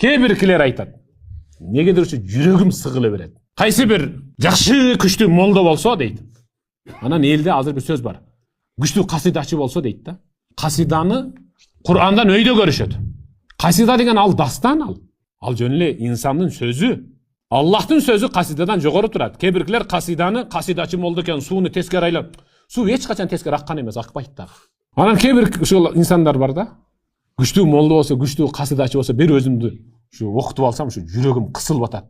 Kээ биркилер айтат. Негедир ушу жүрөгүм сыгыла берет. Кайсы бир жакшы күчтүү молдо болсо дейт. Анан элде азыр бир сөз бар. Күчтүү касидачы болсо дейт да. Касиданы Кур'андан өйдө көрүшөт. Касида деген ал дастан ал. Ал жөн эле инсандын сөзү. Аллахтын сөзү касидадан жогору турат. Кээ биркилер касиданы касидачы молдо экен сууну тескери айлап. Суу эч качан тескери аккан эмес, акпайт дагы. Анан кээ бир ушул инсандар бар да. Күчтүү молдо болсо, күчтүү касидачы болсо, бир өзүмдү ушу окутуп алсам, ушу жүрөгүм кысылып атат.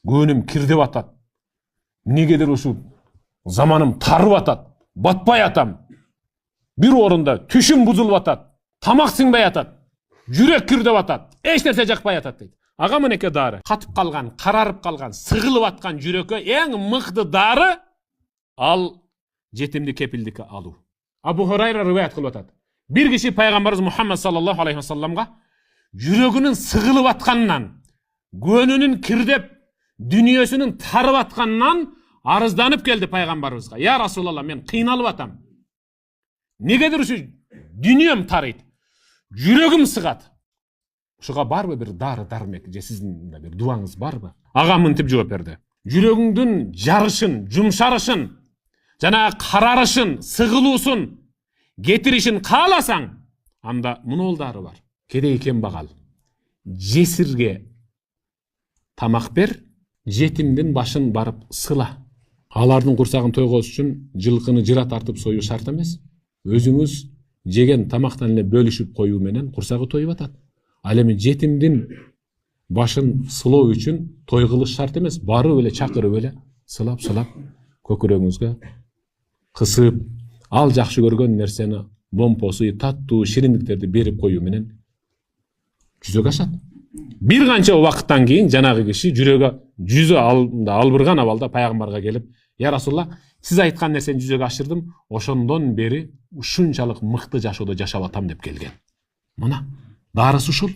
Көңүм кирдип атат. Негедир ушу заманым тарып атат. Батпай атам. Бир орунда түшүм бузулуп атат. Тамак сиңбей атат. Жүрөк кирдип атат. Эч нерсе жакпай атат дейт. Ага менеке дары. Катып калган, карарып калган, сыгылып аткан жүрөккө эң мыкты дары ал жетимди кепилдикке алуу. Абу Хурайра риваят кылып атат. Bir kişi Peygamberimiz Muhammed sallallahu aleyhi ve sellem'ga yüreğinin sıkılıp atkandan, gönlünün kirdep, dünyasının tarıp atkandan arızdanıp geldi Peygamberimizge. Ya Resulallah men kıynalıp atam. Negedir şu dünyam tarıydı. Yüreğim sıkat. Şuga bar mı bir darmek, je sizin de bir duanız bar mı? Ağa mıntip cevap verdi. Yüreğinden jarışın, jumşarışın, jana kararışın, sıkılıusун getirişin kalasan, anda munoldarı var. Kedey kembagal. Jesirge tamak ber, jetimdin başın barıp sıla. Alardın kursagın toygoz üçün жылкыны жыра tartıp soyu şart emez. Özüңüz jegen tamaktan ele bölüşüp koyuu menen kursagı toyup atat. Al emi jetimdin başın sıloo üçün toy kılış şart emez. Barıp ele çakırıp ele sılap köküröңүзгө kısıp al жакшы көргөн нерсени, момпосу, таттуу, шириндиктерди берип коюу менен жүзөгө ашат. Бир канча убакыттан кийин жанагы киши жүрөгө жүзү албырган абалда пайгамбарга келип, "Я Расулаллах, сиз айткан нерсени жүзөгө ашырдым, ошондон бери ушунчалык мыкты жашоодо жашап атам" деп келген. Мына дарысы ушул.